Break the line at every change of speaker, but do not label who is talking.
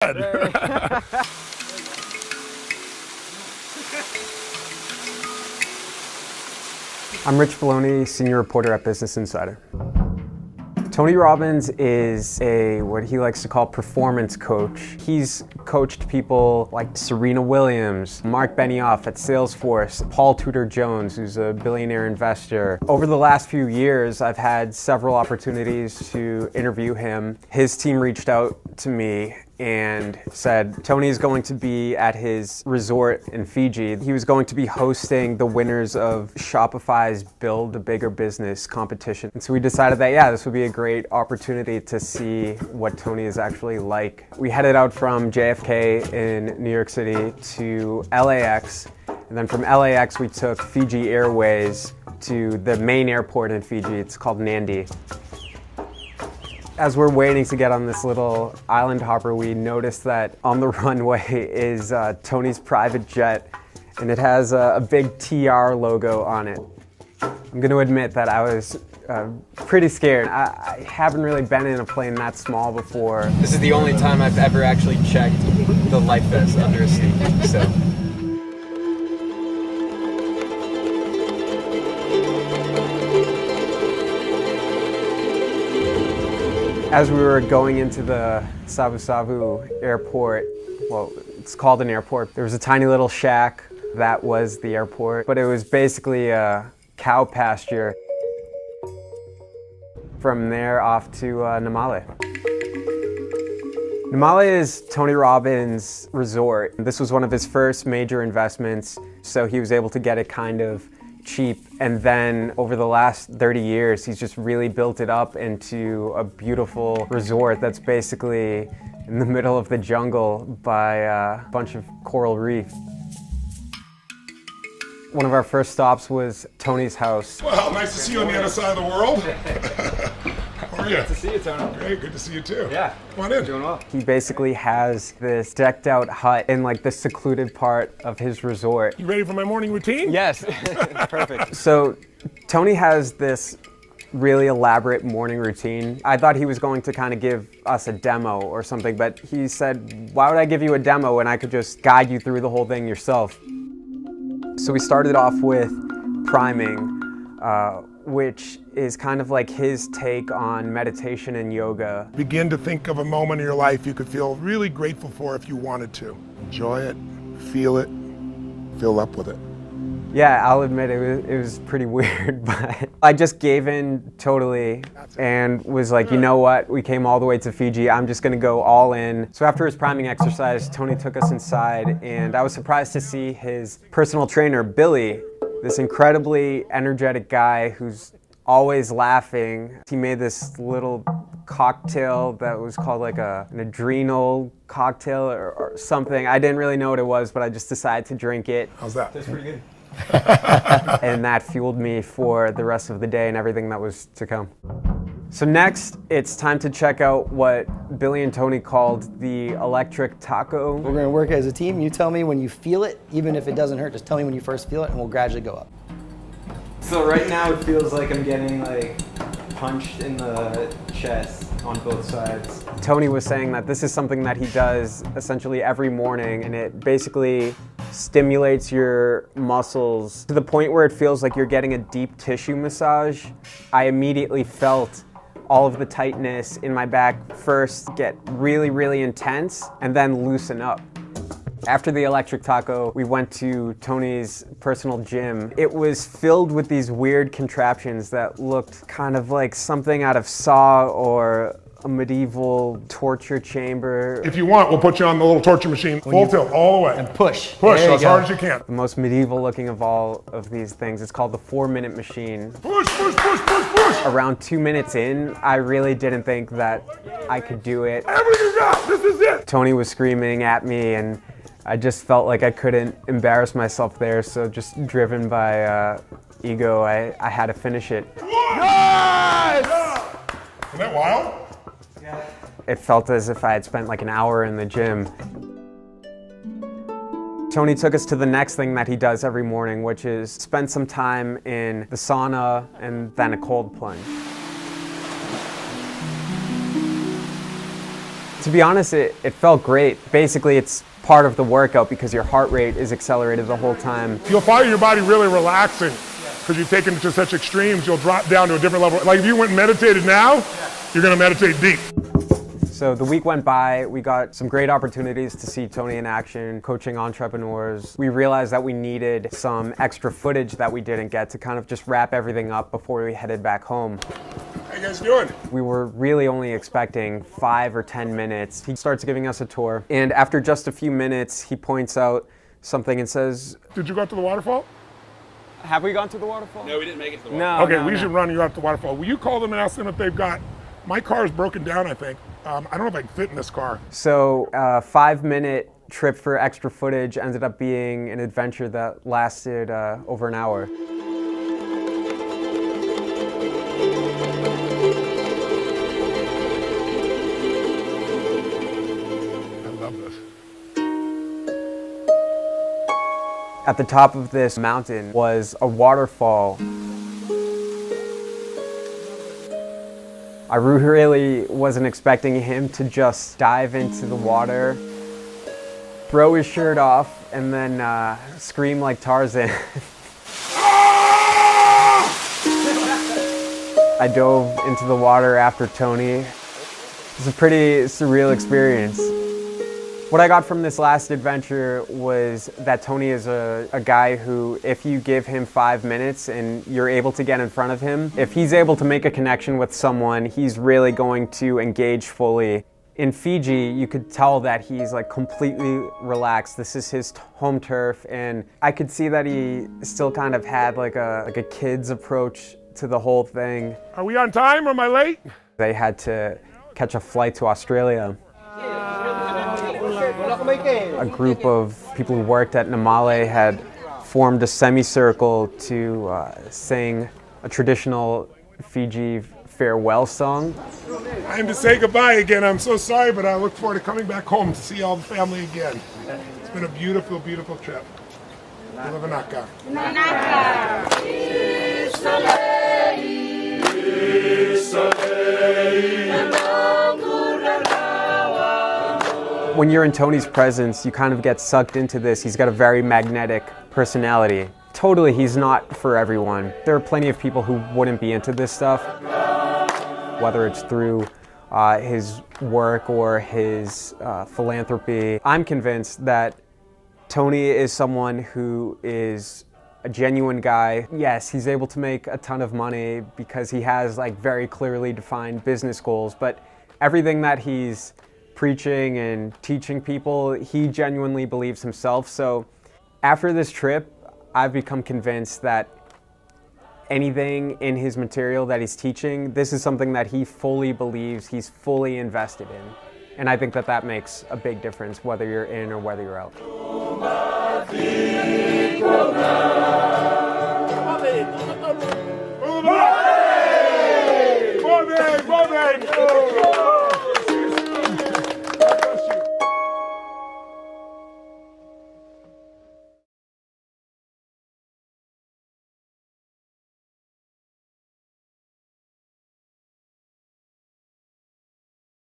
I'm Rich Filoni, senior reporter at Business Insider. Tony Robbins is what he likes to call performance coach. He's coached people like Serena Williams, Mark Benioff at Salesforce, Paul Tudor Jones, who's a billionaire investor. Over the last few years, I've had several opportunities to interview him. His team reached out to me and said Tony's going to be at his resort in Fiji. He was going to be hosting the winners of Shopify's Build a Bigger Business competition. And so we decided that, yeah, this would be a great opportunity to see what Tony is actually like. We headed out from JFK in New York City to LAX. And then from LAX, we took Fiji Airways to the main airport in Fiji. It's called Nandi. As we're waiting to get on this little island hopper, we noticed that on the runway is Tony's private jet, and it has a big TR logo on it. I'm going to admit that I was pretty scared. I haven't really been in a plane that small before. This is the only time I've ever actually checked the life vest under a seat, so. As we were going into the Savu Savu airport, well, it's called an airport, there was a tiny little shack that was the airport, but it was basically a cow pasture. From there off to Namale. Namale is Tony Robbins' resort. This was one of his first major investments, so he was able to get it kind of cheap, and then over the last 30 years he's just really built it up into a beautiful resort that's basically in the middle of the jungle by a bunch of coral reef. One of our first stops was Tony's house.
Well, nice to see you on the other side of the world. How are you?
Good to see you, Tony.
Great, good to see you too.
Yeah.
Come on in.
Doing well.
He basically has this decked out hut in like the secluded part of his resort.
You ready for my morning routine?
Yes. Perfect.
So Tony has this really elaborate morning routine. I thought he was going to kind of give us a demo or something, but he said, why would I give you a demo when I could just guide you through the whole thing yourself? So we started off with priming, which is kind of like his take on meditation and yoga.
Begin to think of a moment in your life you could feel really grateful for if you wanted to. Enjoy it, feel it, fill up with it.
Yeah, I'll admit it was pretty weird, but I just gave in totally and was like, you know what, we came all the way to Fiji, I'm just gonna go all in. So after his priming exercise, Tony took us inside, and I was surprised to see his personal trainer, Billy, this incredibly energetic guy who's always laughing. He made this little cocktail that was called like an adrenal cocktail or something. I didn't really know what it was, but I just decided to drink it.
How's that?
That's pretty good.
And that fueled me for the rest of the day and everything that was to come. So next, it's time to check out what Billy and Tony called the electric taco.
We're going to work as a team. You tell me when you feel it, even if it doesn't hurt, just tell me when you first feel it and we'll gradually go up.
So right now it feels like I'm getting like punched in the chest on both sides. Tony was saying that this is something that he does essentially every morning, and it basically stimulates your muscles to the point where it feels like you're getting a deep tissue massage. I immediately felt all of the tightness in my back first get really, really intense and then loosen up. After the electric taco, we went to Tony's personal gym. It was filled with these weird contraptions that looked kind of like something out of Saw or a medieval torture chamber.
If you want, we'll put you on the little torture machine, full tilt, all the way.
And push.
Push
There you
as
go.
hard as you can.
The most medieval looking of all of these things. It's called the 4-minute machine.
Push, push, push, push, push.
Around 2 minutes in, I really didn't think that I could do it.
Everything you got, this is it.
Tony was screaming at me, and I just felt like I couldn't embarrass myself there, so just driven by ego, I had to finish it.
Nice! Isn't that wild?
It felt as if I had spent like an hour in the gym. Tony took us to the next thing that he does every morning, which is spend some time in the sauna and then a cold plunge. To be honest, it felt great. Basically, it's part of the workout because your heart rate is accelerated the whole time.
You'll find your body really relaxing because you've taken it to such extremes, you'll drop down to a different level. Like if you went and meditated now, you're gonna meditate deep.
So the week went by, we got some great opportunities to see Tony in action, coaching entrepreneurs. We realized that we needed some extra footage that we didn't get to kind of just wrap everything up before we headed back home.
How you guys doing?
We were really only expecting 5 or 10 minutes. He starts giving us a tour, and after just a few minutes, he points out something and says,
Did you go out to the waterfall?
"Have we gone to the waterfall?"
No, we didn't make it to the waterfall.
No.
Okay, we should run you out to the waterfall. Will you call them and ask them if they've got, my car is broken down, I think. I don't know if I can fit in this car.
So a 5-minute trip for extra footage ended up being an adventure that lasted over an hour.
I love this.
At the top of this mountain was a waterfall. I really wasn't expecting him to just dive into the water, throw his shirt off, and then scream like Tarzan. I dove into the water after Tony. It was a pretty surreal experience. What I got from this last adventure was that Tony is a guy who, if you give him 5 minutes and you're able to get in front of him, if he's able to make a connection with someone, he's really going to engage fully. In Fiji, you could tell that he's like completely relaxed. This is his home turf, and I could see that he still kind of had like a kid's approach to the whole thing.
Are we on time or am I late?
They had to catch a flight to Australia. A group of people who worked at Namale had formed a semicircle to sing a traditional Fiji farewell song.
Time to say goodbye again. I'm so sorry, but I look forward to coming back home to see all the family again. It's been a beautiful, beautiful trip. Ilavanaka.
When you're in Tony's presence, you kind of get sucked into this. He's got a very magnetic personality. Totally, he's not for everyone. There are plenty of people who wouldn't be into this stuff, whether it's through his work or his philanthropy. I'm convinced that Tony is someone who is a genuine guy. Yes, he's able to make a ton of money because he has like very clearly defined business goals, but everything that he's preaching and teaching people, he genuinely believes himself. So after this trip, I've become convinced that anything in his material that he's teaching, this is something that he fully believes, he's fully invested in. And I think that that makes a big difference, whether you're in or whether you're out.